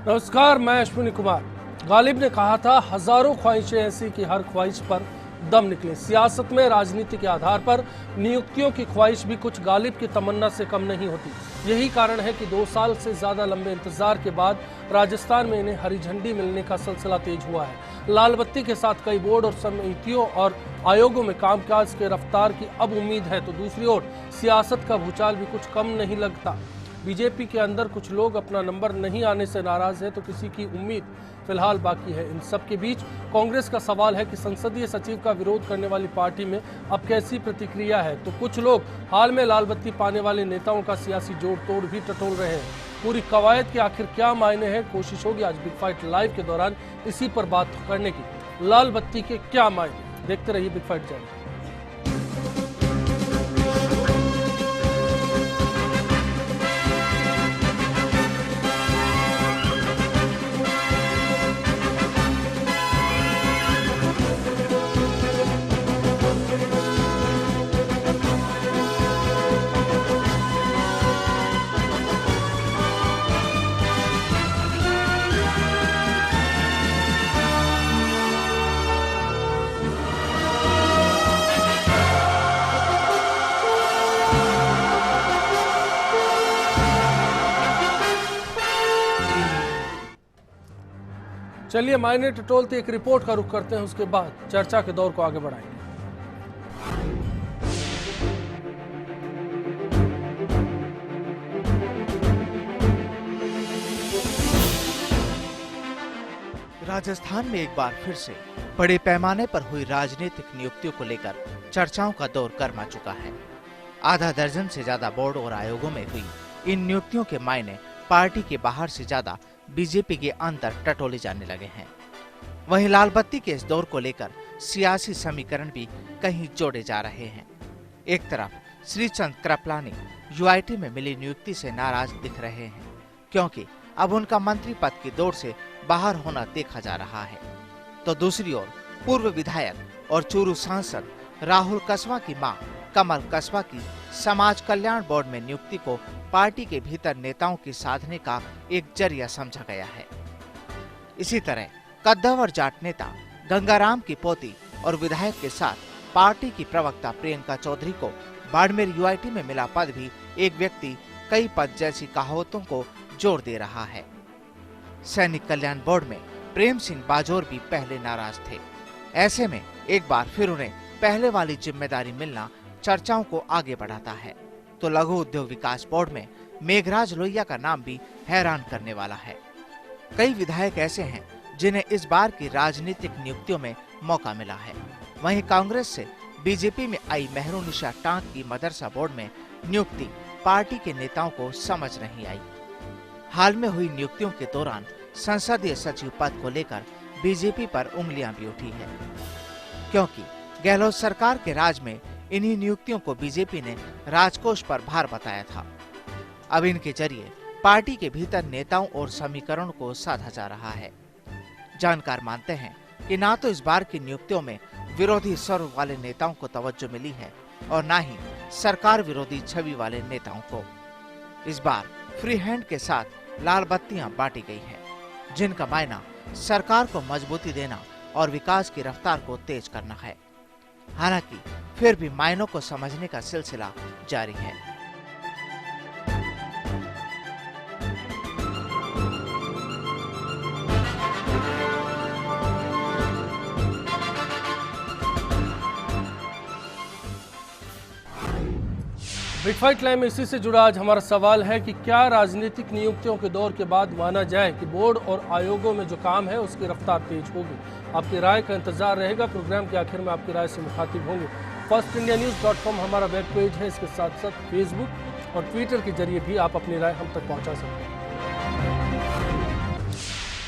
नमस्कार, मैं अश्विनी कुमार। गालिब ने कहा था, हजारों ख्वाहिशें ऐसी कि हर ख्वाहिश पर दम निकले। सियासत में राजनीति के आधार पर नियुक्तियों की ख्वाहिश भी कुछ गालिब की तमन्ना से कम नहीं होती। यही कारण है कि 2 साल से ज्यादा लंबे इंतजार के बाद राजस्थान में इन्हें हरी झंडी मिलने का सिलसिला तेज हुआ है। लाल बत्ती के साथ कई बोर्ड और समितियों और आयोगों में कामकाज के रफ्तार की अब उम्मीद है, तो दूसरी ओर सियासत का भूचाल भी कुछ कम नहीं लगता। बीजेपी के अंदर कुछ लोग अपना नंबर नहीं आने से नाराज है, तो किसी की उम्मीद फिलहाल बाकी है। इन सब के बीच कांग्रेस का सवाल है कि संसदीय सचिव का विरोध करने वाली पार्टी में अब कैसी प्रतिक्रिया है। तो कुछ लोग हाल में लाल बत्ती पाने वाले नेताओं का सियासी जोड़ तोड़ भी टटोल रहे हैं। पूरी कवायद के आखिर क्या मायने हैं, कोशिश होगी आज बिग फाइट लाइव के दौरान इसी पर बात करने की। लाल बत्ती के क्या मायने, देखते रहिए बिग फाइट जारी। चलिए मायने टटोलते एक रिपोर्ट का रुख करते हैं, उसके बाद चर्चा के दौर को आगे बढ़ाएंगे। राजस्थान में एक बार फिर से बड़े पैमाने पर हुई राजनीतिक नियुक्तियों को लेकर चर्चाओं का दौर गर्मा चुका है। आधा दर्जन से ज्यादा बोर्ड और आयोगों में हुई इन नियुक्तियों के मायने पार्टी के बाहर से ज्यादा बीजेपी के अंदर टटोले जाने लगे हैं। वहीं लाल बत्ती के इस दौर को लेकर सियासी समीकरण भी कहीं जोड़े जा रहे हैं। एक तरफ श्रीचंद कृपलानी यूआईटी में मिली नियुक्ति से नाराज दिख रहे हैं, क्योंकि अब उनका मंत्री पद की दौड़ से बाहर होना देखा जा रहा है। तो दूसरी ओर पूर्व विधायक और चूरू सांसद राहुल कसवा की मां कमल कसवा की समाज कल्याण बोर्ड में नियुक्ति को पार्टी के भीतर नेताओं की साधने का एक जरिया समझा गया है। इसी तरह कद्दावर जाट नेता गंगाराम की पोती और विधायक के साथ पार्टी की प्रवक्ता प्रियंका चौधरी को बाड़मेर यूआईटी में मिला पद भी एक व्यक्ति कई पद जैसी कहावतों को जोड़ दे रहा है। सैनिक कल्याण बोर्ड में प्रेम सिंह बाजोर भी पहले नाराज थे। ऐसे में एक बार फिर उन्हें पहले वाली जिम्मेदारी मिलना चर्चाओं को आगे बढ़ाता है। तो लघु उद्योग विकास बोर्ड में मेघराज लोहिया का नाम भी हैरान करने वाला है। कई विधायक ऐसे हैं जिन्हें इस बार की राजनीतिक नियुक्तियों में मौका मिला है। वहीं कांग्रेस से बीजेपी में आई मेहरुनिशा टांक की मदरसा बोर्ड में नियुक्ति पार्टी के नेताओं को समझ नहीं आई। हाल में हुई नियुक्तियों के दौरान संसदीय सचिव पद को लेकर बीजेपी पर उंगलियां भी उठी है, क्योंकि गहलोत सरकार के राज में इन्हीं नियुक्तियों को बीजेपी ने राजकोष पर भार बताया था। अब इनके जरिए पार्टी के भीतर नेताओं और समीकरणों को साधा जा रहा है। जानकार मानते हैं कि ना तो इस बार की नियुक्तियों में विरोधी स्वर वाले नेताओं को तवज्जो मिली है और ना ही सरकार विरोधी छवि वाले नेताओं को। इस बार फ्री हैंड के साथ लाल बत्तियां बांटी गई हैं, जिनका मायना सरकार को मजबूती देना और विकास की रफ्तार को तेज करना है। हालांकि फिर भी मायनों को समझने का सिलसिला जारी है। बिग फाइट लाइव में इसी से जुड़ा आज हमारा सवाल है कि क्या राजनीतिक नियुक्तियों के दौर के बाद माना जाए कि बोर्ड और आयोगों में जो काम है उसकी रफ्तार तेज होगी। आपकी राय का इंतजार रहेगा। प्रोग्राम के आखिर में आपकी राय से मुखातिब होंगे। firstindianews.com हमारा वेब पेज है। इसके साथ साथ फेसबुक और ट्विटर के जरिए भी आप अपनी राय हम तक पहुंचा सकते हैं।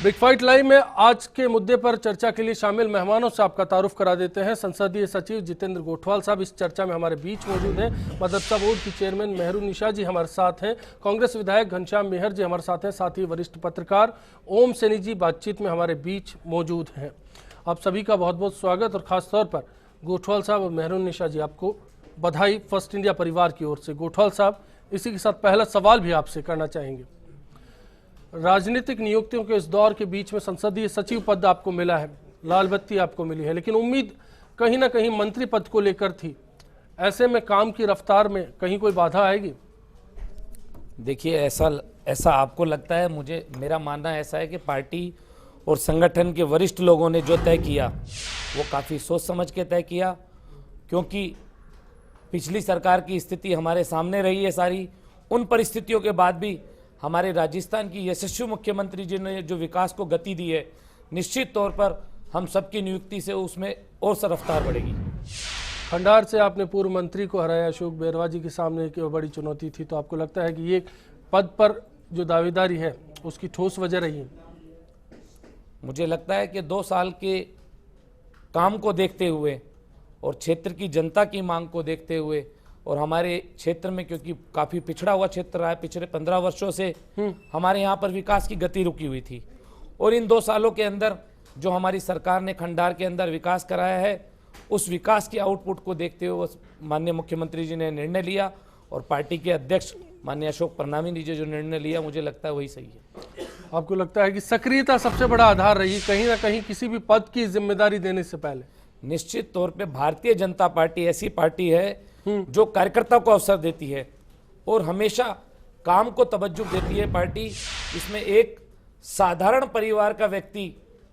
बिग फाइट लाइव में आज के मुद्दे पर चर्चा के लिए शामिल मेहमानों से आपका तारुफ करा देते हैं। संसदीय सचिव जितेंद्र गोठवाल साहब इस चर्चा में हमारे बीच मौजूद हैं। मदरसा बोर्ड की चेयरमैन मेहरुनिशा जी हमारे साथ हैं। कांग्रेस विधायक घनश्याम मेहर जी हमारे साथ हैं। साथ ही वरिष्ठ पत्रकार ओम सैनी जी बातचीत में हमारे बीच मौजूद हैं। आप सभी का बहुत बहुत स्वागत और खासतौर पर गोठवाल साहब और मेहरुनिशा जी आपको बधाई फर्स्ट इंडिया परिवार की ओर से। गोठवाल साहब, इसी के साथ पहला सवाल भी आपसे करना चाहेंगे। राजनीतिक नियुक्तियों के इस दौर के बीच में संसदीय सचिव पद आपको मिला है, लाल बत्ती आपको मिली है, लेकिन उम्मीद कहीं ना कहीं मंत्री पद को लेकर थी। ऐसे में काम की रफ्तार में कहीं कोई बाधा आएगी? देखिए, ऐसा आपको लगता है? मेरा मानना ऐसा है कि पार्टी और संगठन के वरिष्ठ लोगों ने जो तय किया वो काफ़ी सोच समझ के तय किया, क्योंकि पिछली सरकार की स्थिति हमारे सामने रही है सारी। उन परिस्थितियों के बाद भी हमारे राजस्थान की यशस्वी मुख्यमंत्री जी ने जो विकास को गति दी है, निश्चित तौर पर हम सबकी नियुक्ति से उसमें और रफ्तार बढ़ेगी। खंडार से आपने पूर्व मंत्री को हराया, अशोक बेरवा जी के सामने एक बड़ी चुनौती थी, तो आपको लगता है कि ये पद पर जो दावेदारी है उसकी ठोस वजह रही है? मुझे लगता है कि 2 साल के काम को देखते हुए और क्षेत्र की जनता की मांग को देखते हुए, और हमारे क्षेत्र में क्योंकि काफ़ी पिछड़ा हुआ क्षेत्र रहा है, पिछले 15 वर्षों से हमारे यहाँ पर विकास की गति रुकी हुई थी, और इन 2 सालों के अंदर जो हमारी सरकार ने खंडार के अंदर विकास कराया है, उस विकास के आउटपुट को देखते हुए माननीय मुख्यमंत्री जी ने निर्णय लिया, और पार्टी के अध्यक्ष माननीय अशोक परनामी जी जो निर्णय लिया, मुझे लगता है वही सही है। आपको लगता है कि सक्रियता सबसे बड़ा आधार रही कहीं ना कहीं किसी भी पद की जिम्मेदारी देने से पहले? निश्चित तौर पे भारतीय जनता पार्टी ऐसी पार्टी है जो कार्यकर्ता को अवसर देती है और हमेशा काम को तवज्जो देती है पार्टी। इसमें एक साधारण परिवार का व्यक्ति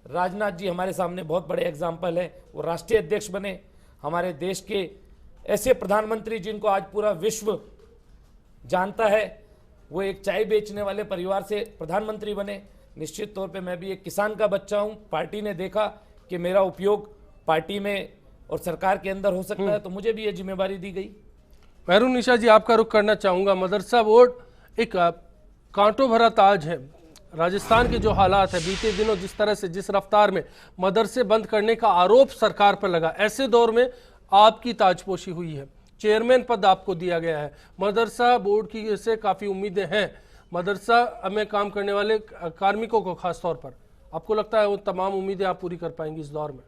राजनाथ जी हमारे सामने बहुत बड़े एग्जाम्पल है। वो राष्ट्रीय अध्यक्ष बने, हमारे देश के ऐसे प्रधानमंत्री जिनको आज पूरा विश्व जानता है, वो एक चाय बेचने वाले परिवार से प्रधानमंत्री बने। निश्चित तौर पे मैं भी एक किसान का बच्चा हूं। पार्टी ने देखा कि मेरा उपयोग पार्टी में और सरकार के अंदर हो सकता है, तो मुझे भी ये जिम्मेवारी दी गई। मेहरून निशा जी, आपका रुख करना चाहूंगा। मदरसा बोर्ड एक कांटों भरा ताज है। राजस्थान के जो हालात है, बीते दिनों जिस तरह से जिस रफ्तार में मदरसे बंद करने का आरोप सरकार पर लगा, ऐसे दौर में आपकी ताजपोशी हुई है, चेयरमैन पद आपको दिया गया है। मदरसा बोर्ड की से काफ़ी उम्मीदें हैं, मदरसा में काम करने वाले कार्मिकों को खास तौर पर। आपको लगता है वो तमाम उम्मीदें आप पूरी कर पाएंगी इस दौर में?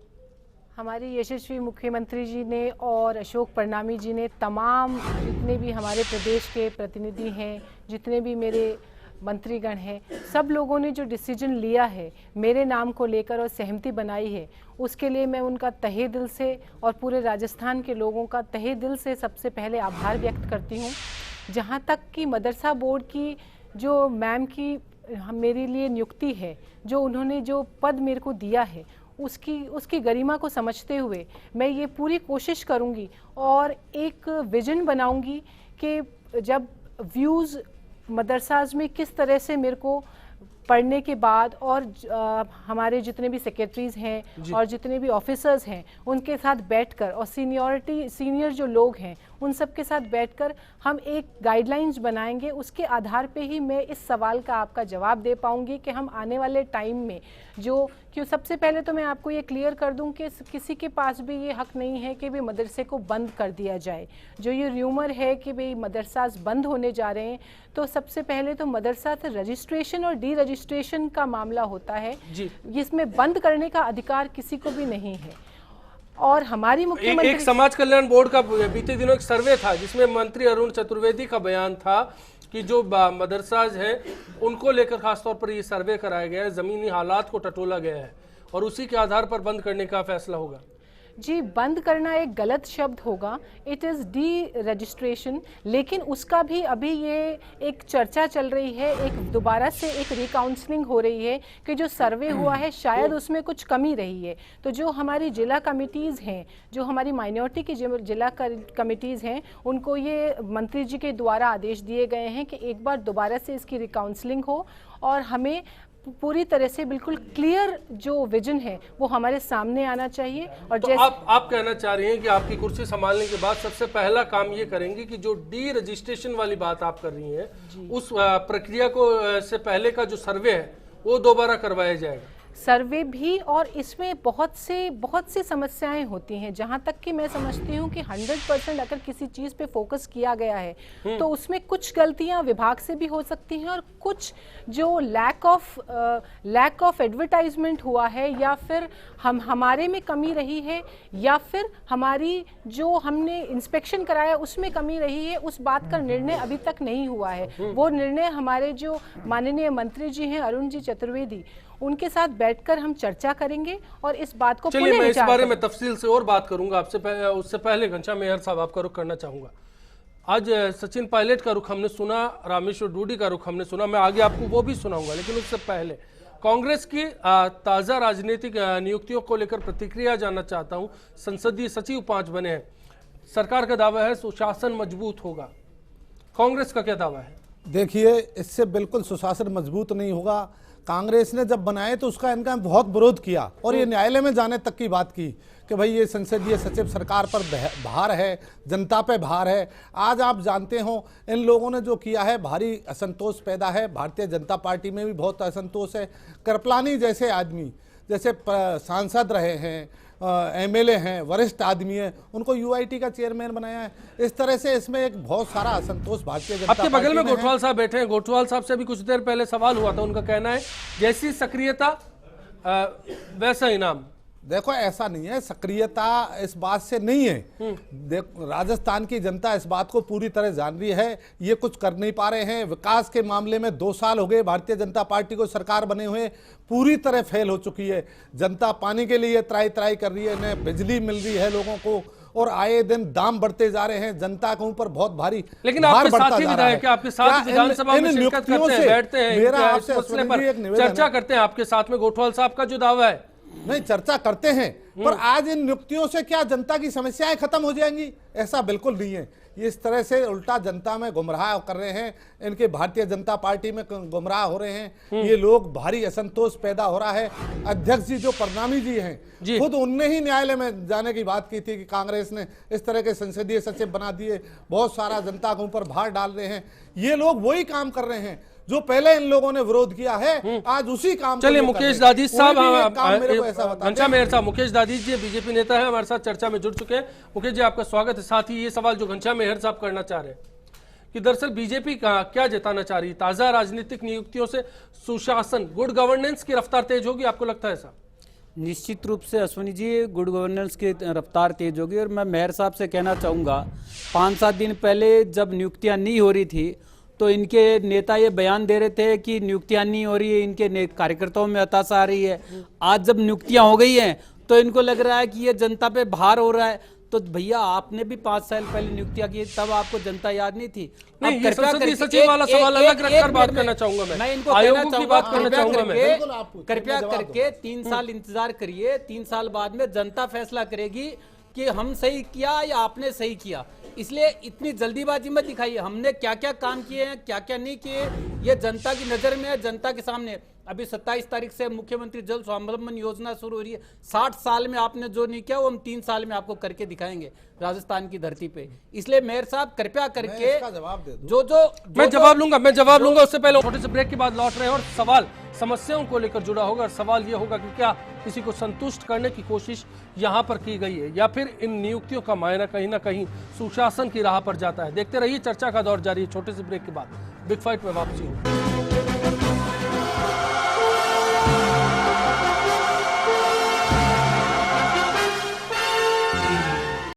हमारे यशस्वी मुख्यमंत्री जी ने और अशोक परनामी जी ने तमाम जितने भी हमारे प्रदेश के प्रतिनिधि हैं, जितने भी मेरे मंत्रीगण हैं, सब लोगों ने जो डिसीजन लिया है मेरे नाम को लेकर और सहमति बनाई है, उसके लिए मैं उनका तहे दिल से और पूरे राजस्थान के लोगों का तहे दिल से सबसे पहले आभार व्यक्त करती हूँ। जहाँ तक कि मदरसा बोर्ड की जो मैम की मेरे लिए नियुक्ति है, जो उन्होंने जो पद मेरे को दिया है, उसकी गरिमा को समझते हुए मैं ये पूरी कोशिश करूँगी और एक विजन बनाऊँगी कि जब व्यूज़ मदरसाज में किस तरह से मेरे को पढ़ने के बाद और हमारे जितने भी सेक्रेटरीज हैं और जितने भी ऑफिसर्स हैं उनके साथ बैठकर और सीनियर जो लोग हैं उन सब के साथ बैठकर हम एक गाइडलाइंस बनाएंगे। उसके आधार पे ही मैं इस सवाल का आपका जवाब दे पाऊंगी कि हम आने वाले टाइम में क्यों सबसे पहले तो मैं आपको ये क्लियर कर दूं कि किसी के पास भी ये हक नहीं है कि भाई मदरसे को बंद कर दिया जाए। जो ये र्यूमर है कि भाई मदरसास बंद होने जा रहे हैं, तो सबसे पहले तो मदरसा से रजिस्ट्रेशन और डी रजिस्ट्रेशन का मामला होता है, जिसमें बंद करने का अधिकार किसी को भी नहीं है। और हमारी मुख्यमंत्री एक समाज कल्याण बोर्ड का बीते दिनों एक सर्वे था जिसमें मंत्री अरुण चतुर्वेदी का बयान था कि जो मदरसाज हैं उनको लेकर खासतौर पर ये सर्वे कराया गया है, ज़मीनी हालात को टटोला गया है और उसी के आधार पर बंद करने का फैसला होगा। जी, बंद करना एक गलत शब्द होगा, इट इज़ डी रजिस्ट्रेशन। लेकिन उसका भी अभी ये एक चर्चा चल रही है, एक दोबारा से एक रिकाउंसलिंग हो रही है कि जो सर्वे हुआ है शायद उसमें कुछ कमी रही है। तो जो हमारी जिला कमिटीज़ हैं, जो हमारी माइनॉरिटी की जिला कमिटीज़ हैं, उनको ये मंत्री जी के द्वारा आदेश दिए गए हैं कि एक बार दोबारा से इसकी रिकाउंसलिंग हो और हमें पूरी तरह से बिल्कुल क्लियर जो विजन है वो हमारे सामने आना चाहिए। और तो आप कहना चाह रही हैं कि आपकी कुर्सी संभालने के बाद सबसे पहला काम ये करेंगे कि जो डी रजिस्ट्रेशन वाली बात आप कर रही हैं उस प्रक्रिया को से पहले का जो सर्वे है वो दोबारा करवाया जाएगा? सर्वे भी, और इसमें बहुत से समस्याएं होती हैं। जहां तक कि मैं समझती हूं कि 100% अगर किसी चीज़ पे फोकस किया गया है तो उसमें कुछ गलतियां विभाग से भी हो सकती हैं, और कुछ जो लैक ऑफ एडवर्टाइजमेंट हुआ है, या फिर हमारे में कमी रही है, या फिर हमारी जो हमने इंस्पेक्शन कराया उसमें कमी रही है, उस बात का निर्णय अभी तक नहीं हुआ है। वो निर्णय हमारे जो माननीय मंत्री जी हैं अरुण जी चतुर्वेदी, उनके साथ बैठकर हम चर्चा करेंगे और इस बात को चलिए मैं इस बारे में तफसील से और बात करूंगा आपसे। उससे पहले घनश्याम मेहर साहब आपका रुख करना चाहूंगा। आज सचिन पायलट का रुख हमने सुना, रामेश्वर डूडी का रुख हमने सुना, मैं आगे आपको वो भी सुनाऊंगा, लेकिन उससे पहले कांग्रेस की ताजा राजनीतिक नियुक्तियों को लेकर प्रतिक्रिया जानना चाहता हूं। संसदीय सचिव 5 बने हैं, सरकार का दावा है सुशासन मजबूत होगा, कांग्रेस का क्या दावा है? देखिए, इससे बिल्कुल सुशासन मजबूत नहीं होगा। कांग्रेस ने जब बनाए तो उसका इनका बहुत विरोध किया और ये न्यायालय में जाने तक की बात की कि भाई ये संसदीय सचिव सरकार पर भार है, जनता पे भार है। आज आप जानते हो इन लोगों ने जो किया है, भारी असंतोष पैदा है। भारतीय जनता पार्टी में भी बहुत असंतोष है। कृपलानी जैसे आदमी, जैसे सांसद रहे हैं, एमएलए हैं, वरिष्ठ आदमी हैं, उनको यूआईटी का चेयरमैन बनाया है। इस तरह से इसमें एक बहुत सारा असंतोष भारतीय जनता आपके बगल में गोठवाल साहब बैठे हैं। गोठवाल साहब से अभी कुछ देर पहले सवाल हुआ था, उनका कहना है जैसी सक्रियता वैसा इनाम। देखो, ऐसा नहीं है, सक्रियता इस बात से नहीं है। देखो, राजस्थान की जनता इस बात को पूरी तरह जान रही है, ये कुछ कर नहीं पा रहे हैं। विकास के मामले में 2 साल हो गए भारतीय जनता पार्टी को सरकार बने हुए, पूरी तरह फेल हो चुकी है। जनता पानी के लिए त्राई त्राई कर रही है, न बिजली मिल रही है लोगों को, और आए दिन दाम बढ़ते जा रहे हैं। जनता के ऊपर बहुत भारी, लेकिन आपके साथी विधायक, आपके साथ विधानसभा में शिरकत करते हैं, बैठते हैं, मेरा आपसे चर्चा करते हैं आपके साथ में। गोठवाल साहब का जो दावा है, नहीं, चर्चा करते हैं, पर आज इन नियुक्तियों से क्या जनता की समस्याएं खत्म हो जाएंगी? ऐसा बिल्कुल नहीं है। ये इस तरह से उल्टा जनता में गुमराह कर रहे हैं, इनके भारतीय जनता पार्टी में गुमराह हो रहे हैं ये लोग। भारी असंतोष पैदा हो रहा है। अध्यक्ष जी जो परनामी जी हैं, खुद उनने ही न्यायालय में जाने की बात की थी कि कांग्रेस ने इस तरह के संसदीय सचिव बना दिए, बहुत सारा जनता के ऊपर भार डाल रहे हैं। ये लोग वही काम कर रहे हैं जो पहले इन लोगों ने विरोध किया है, आज उसी काम। चलिए मुकेश दादी साहब, घनश्याम मेहर साहब, मुकेश दादी जी बीजेपी नेता है, हमारे साथ चर्चा में जुड़ चुके हैं। मुकेश जी आपका स्वागत है। साथ ही ये सवाल जो घनश्याम मेहर साहब करना चाह रहे हैं कि दरअसल बीजेपी का क्या जताना चाह रही है, ताजा राजनीतिक नियुक्तियों से सुशासन, गुड गवर्नेंस की रफ्तार तेज होगी, आपको लगता है ऐसा? निश्चित रूप से अश्विनी जी, गुड गवर्नेंस की रफ्तार तेज होगी। और मैं मेहर साहब से कहना चाहूँगा, 5-7 दिन पहले जब नियुक्तियाँ नहीं हो रही थी तो इनके नेता ये बयान दे रहे थे कि नियुक्तियां नहीं हो रही है, इनके कार्यकर्ताओं में हताशा आ रही है। आज जब नियुक्तियां हो गई हैं तो इनको लग रहा है कि ये जनता पे भार हो रहा है। तो भैया, आपने भी 5 साल पहले नियुक्तियां की, तब आपको जनता याद नहीं थी? नहीं, ये संसदीय सचिव वाला सवाल अलग रखकर बात करना चाहूंगा मैं इनको आयोगों की बात करना चाहूंगा मैं। कृपया करके 3 साल इंतजार करिए। 3 साल बाद में जनता फैसला करेगी कि हम सही किया या आपने सही किया। इसलिए इतनी जल्दीबाजी मत दिखाइए। हमने क्या क्या काम किए हैं, क्या क्या नहीं किए, ये जनता की नजर में है, जनता के सामने। अभी 27 तारीख से मुख्यमंत्री जल स्वावलंबन योजना शुरू हो रही है। 60 साल में आपने जो नहीं किया वो हम 3 साल में आपको करके दिखाएंगे राजस्थान की धरती पे। इसलिए मेयर साहब कृपया करके जवाब दे दो। जो मैं जवाब लूंगा उससे पहले छोटे से ब्रेक के बाद लौट रहे हैं और सवाल समस्याओं को लेकर जुड़ा होगा। और सवाल यह होगा कि क्या किसी को संतुष्ट करने की कोशिश यहां पर की गई है या फिर इन नियुक्तियों का मायना कहीं ना कहीं सुशासन की राह पर जाता है। देखते रहिए, चर्चा का दौर जारी है। छोटे से ब्रेक के बाद बिग फाइट में वापसी होगी।